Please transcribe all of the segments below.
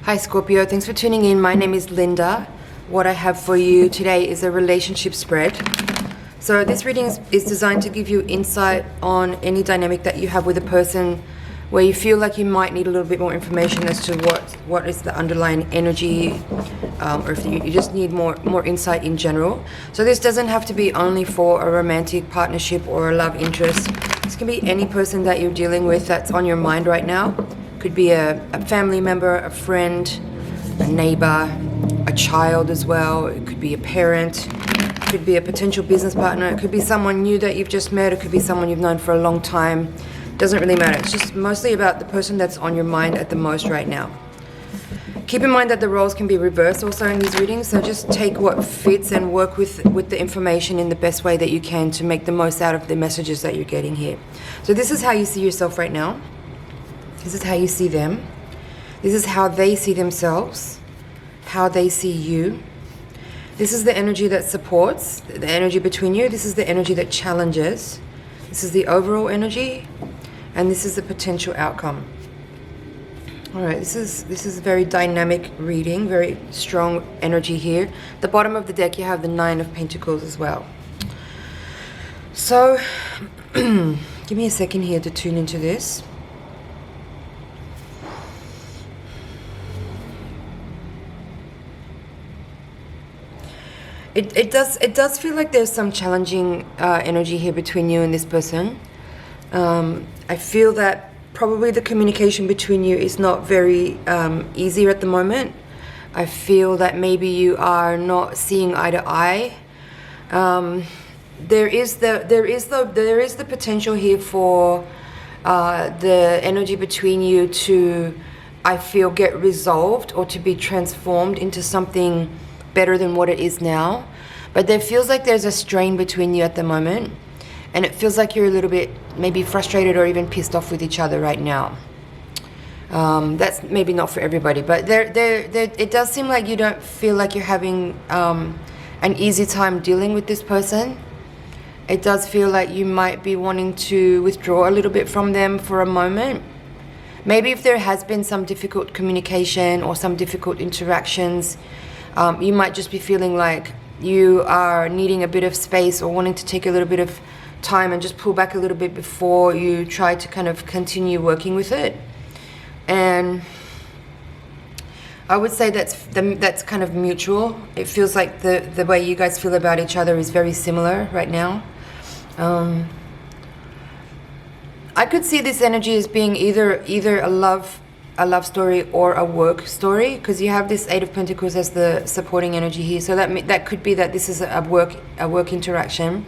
Hi Scorpio, thanks for tuning in. My name is Linda. What I have for you today is a relationship spread. So this reading is designed to give you insight on any dynamic that you have with a person where you feel like you might need a little bit more information as to what is the underlying energy, or if you just need more insight in general. So this doesn't have to be only for a romantic partnership or a love interest. This can be any person that you're dealing with that's on your mind right now. Could be a family member, a friend, a neighbor, a child as well. It could be a parent. It could be a potential business partner. It could be someone new that you've just met. It could be someone you've known for a long time. Doesn't really matter. It's just mostly about the person that's on your mind at the most right now. Keep in mind that the roles can be reversed also in these readings, so just take what fits and work with the information in the best way that you can to make the most out of the messages that you're getting here. So this is how you see yourself right now. This is how you see them. This is how they see themselves, how they see you. This is the energy that supports, the energy between you. This is the energy that challenges. This is the overall energy, and this is the potential outcome. All right, this is a very dynamic reading, very strong energy here. The bottom of the deck, you have the Nine of Pentacles as well. So, give me a second here to tune into this. It does feel like there's some challenging energy here between you and this person. I feel that probably the communication between you is not very easy at the moment. I feel that maybe you are not seeing eye to eye. There is the potential here for the energy between you to, I feel, get resolved or to be transformed into something better than what it is now. But there feels like there's a strain between you at the moment, and it feels like you're a little bit maybe frustrated or even pissed off with each other right now. That's maybe not for everybody, but it does seem like you don't feel like you're having an easy time dealing with this person. It does feel like you might be wanting to withdraw a little bit from them for a moment. Maybe if there has been some difficult communication or some difficult interactions, you might just be feeling like you are needing a bit of space or wanting to take a little bit of time and just pull back a little bit before you try to kind of continue working with it. And I would say that's kind of mutual. It feels like the way you guys feel about each other is very similar right now. I could see this energy as being either a love story or a work story, because you have this Eight of Pentacles as the supporting energy here. So that could be that this is a work interaction.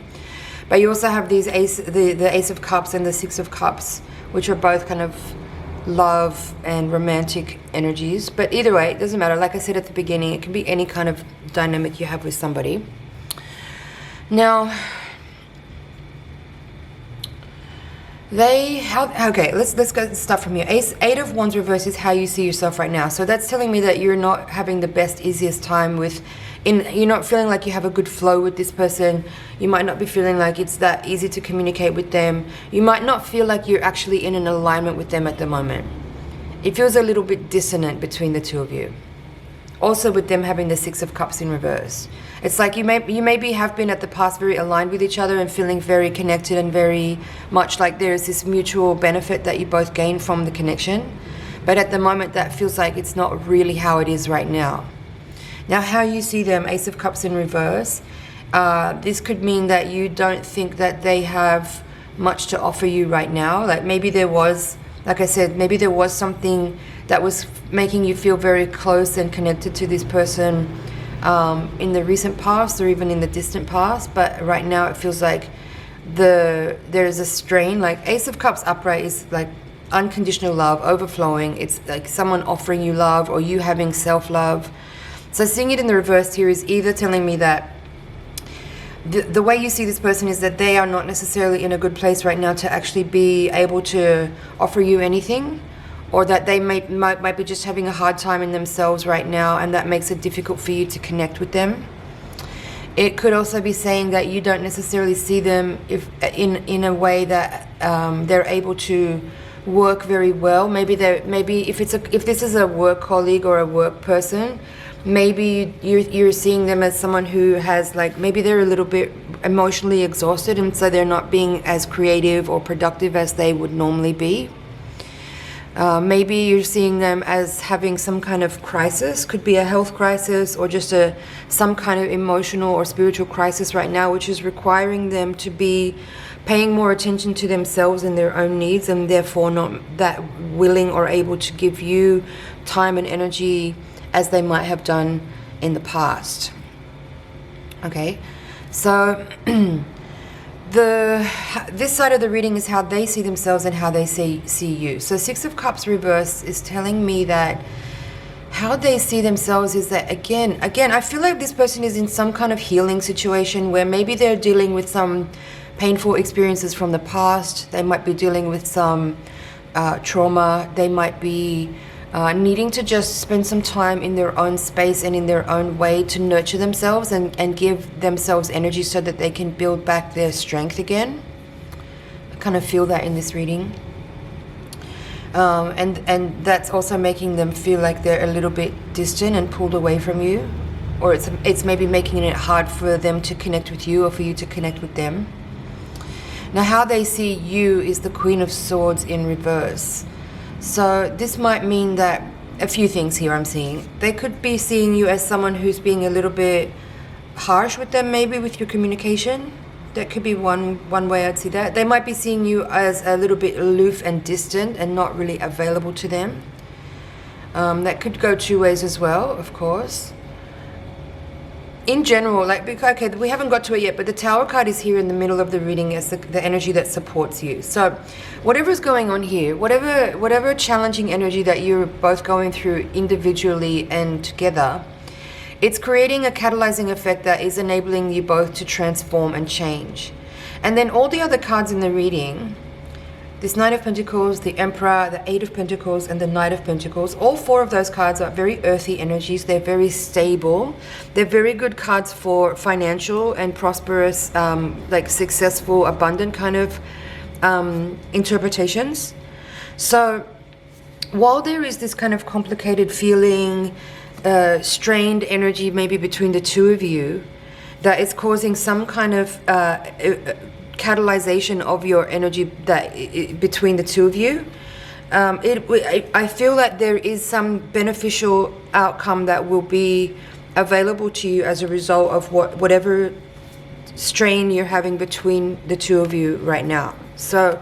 But you also have these the Ace of Cups and the Six of Cups, which are both kind of love and romantic energies. But either way, it doesn't matter. Like I said at the beginning, it can be any kind of dynamic you have with somebody. Now, let's go start from here. Eight of Wands reverse is how you see yourself right now. So that's telling me that you're not having the best, easiest time you're not feeling like you have a good flow with this person. You might not be feeling like it's that easy to communicate with them. You might not feel like you're actually in an alignment with them at the moment. It feels a little bit dissonant between the two of you. Also with them having the Six of Cups in reverse. It's like you maybe have been at the past very aligned with each other and feeling very connected and very much like there's this mutual benefit that you both gain from the connection. But at the moment that feels like it's not really how it is right now. Now how you see them, Ace of Cups in reverse, this could mean that you don't think that they have much to offer you right now. Like maybe there was, like I said, maybe there was something that was making you feel very close and connected to this person in the recent past or even in the distant past, but right now it feels like there's a strain. Like Ace of Cups upright is like unconditional love, overflowing. It's like someone offering you love or you having self-love. So seeing it in the reverse here is either telling me that the way you see this person is that they are not necessarily in a good place right now to actually be able to offer you anything, or that they might be just having a hard time in themselves right now, and that makes it difficult for you to connect with them. It could also be saying that you don't necessarily see them in a way that they're able to work very well. Maybe if this is a work colleague or a work person, maybe you're seeing them as someone who has, like, maybe they're a little bit emotionally exhausted, and so they're not being as creative or productive as they would normally be. Maybe you're seeing them as having some kind of crisis, could be a health crisis or just some kind of emotional or spiritual crisis right now, which is requiring them to be paying more attention to themselves and their own needs, and therefore not that willing or able to give you time and energy as they might have done in the past. Okay, so this side of the reading is how they see themselves and how they see you. So Six of Cups reverse is telling me that how they see themselves is that, again, I feel like this person is in some kind of healing situation where maybe they're dealing with some painful experiences from the past. They might be dealing with some trauma. They might be needing to just spend some time in their own space and in their own way to nurture themselves and give themselves energy so that they can build back their strength again. I kind of feel that in this reading. And that's also making them feel like they're a little bit distant and pulled away from you, or it's maybe making it hard for them to connect with you or for you to connect with them. Now, how they see you is the Queen of Swords in reverse. So this might mean that a few things here I'm seeing. They could be seeing you as someone who's being a little bit harsh with them, maybe with your communication. That could be one way I'd see that. They might be seeing you as a little bit aloof and distant and not really available to them. That could go two ways as well, of course. In general, okay, we haven't got to it yet, but the Tower card is here in the middle of the reading as the energy that supports you. So whatever's going on here, whatever challenging energy that you're both going through individually and together, it's creating a catalyzing effect that is enabling you both to transform and change. And then all the other cards in the reading, this Knight of Pentacles, the Emperor, the Eight of Pentacles, and the Knight of Pentacles, all four of those cards are very earthy energies. They're very stable. They're very good cards for financial and prosperous, like successful, abundant kind of interpretations. So while there is this kind of complicated feeling, strained energy maybe between the two of you, that is causing some kind of catalyzation of your energy between the two of you. I feel that there is some beneficial outcome that will be available to you as a result of whatever strain you're having between the two of you right now. So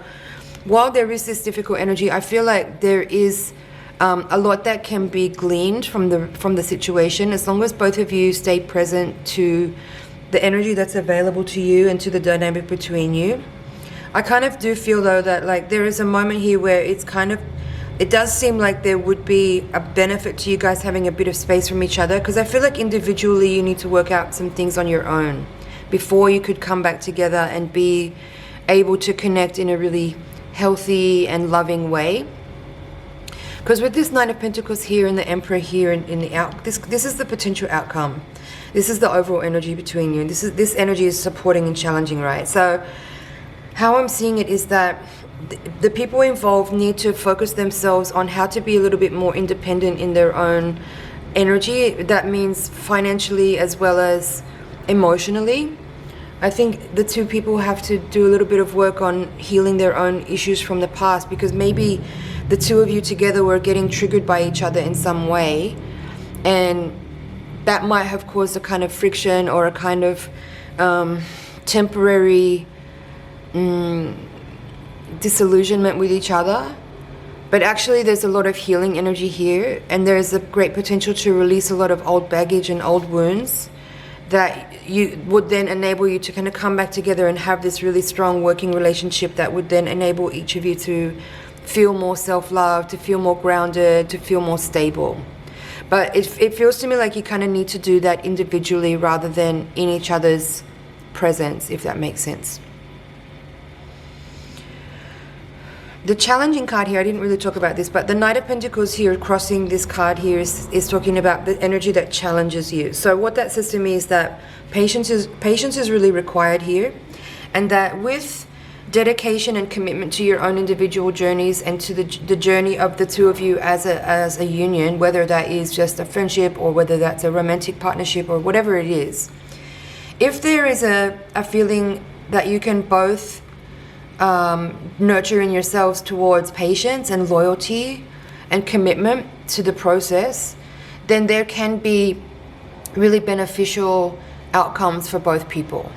while there is this difficult energy, I feel like there is a lot that can be gleaned from the situation, as long as both of you stay present to the energy that's available to you and to the dynamic between you. I kind of do feel though that, like, there is a moment here where it does seem like there would be a benefit to you guys having a bit of space from each other, because I feel like individually you need to work out some things on your own before you could come back together and be able to connect in a really healthy and loving way. Because with this Knight of Pentacles here and the Emperor here in the this is the potential outcome. This is the overall energy between you. This energy is supporting and challenging, right? So how I'm seeing it is that the people involved need to focus themselves on how to be a little bit more independent in their own energy. That means financially as well as emotionally. I think the two people have to do a little bit of work on healing their own issues from the past, because maybe the two of you together were getting triggered by each other in some way, and that might have caused a kind of friction or a kind of temporary disillusionment with each other. But actually there's a lot of healing energy here, and there's a great potential to release a lot of old baggage and old wounds that you would then enable you to kind of come back together and have this really strong working relationship that would then enable each of you to feel more self-love, to feel more grounded, to feel more stable. But it feels to me like you kind of need to do that individually rather than in each other's presence, if that makes sense. The challenging card here, I didn't really talk about this, but the Knight of Pentacles here crossing this card here is talking about the energy that challenges you. So what that says to me is that patience is really required here, and that with dedication and commitment to your own individual journeys and to the journey of the two of you as a union, whether that is just a friendship or whether that's a romantic partnership or whatever it is. If there is a feeling that you can both nurture in yourselves towards patience and loyalty and commitment to the process, then there can be really beneficial outcomes for both people.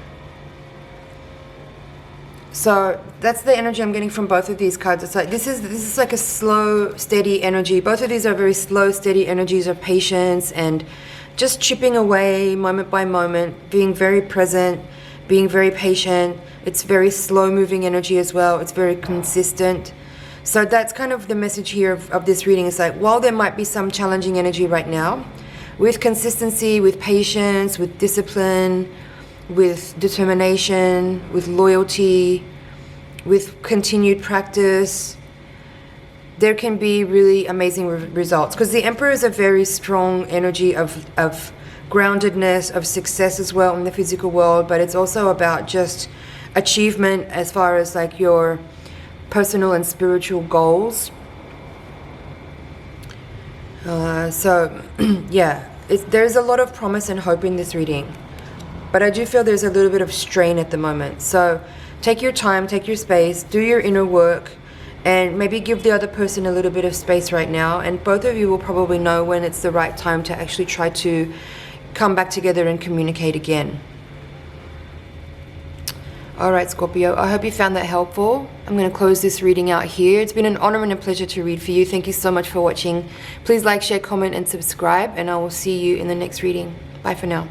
So that's the energy I'm getting from both of these cards. It's like this is like a slow, steady energy. Both of these are very slow, steady energies of patience and just chipping away moment by moment, being very present, being very patient. It's very slow moving energy as well. It's very consistent. So that's kind of the message here of this reading. It's like, while there might be some challenging energy right now, with consistency, with patience, with discipline, with determination, with loyalty, with continued practice, there can be really amazing results. Because the Emperor is a very strong energy of groundedness, of success as well in the physical world, but it's also about just achievement as far as like your personal and spiritual goals. So yeah, there's a lot of promise and hope in this reading, but I do feel there's a little bit of strain at the moment. So take your time, take your space, do your inner work, and maybe give the other person a little bit of space right now, and both of you will probably know when it's the right time to actually try to come back together and communicate again. Alright, Scorpio, I hope you found that helpful. I'm going to close this reading out here. It's been an honor and a pleasure to read for you. Thank you so much for watching. Please like, share, comment, and subscribe, and I will see you in the next reading. Bye for now.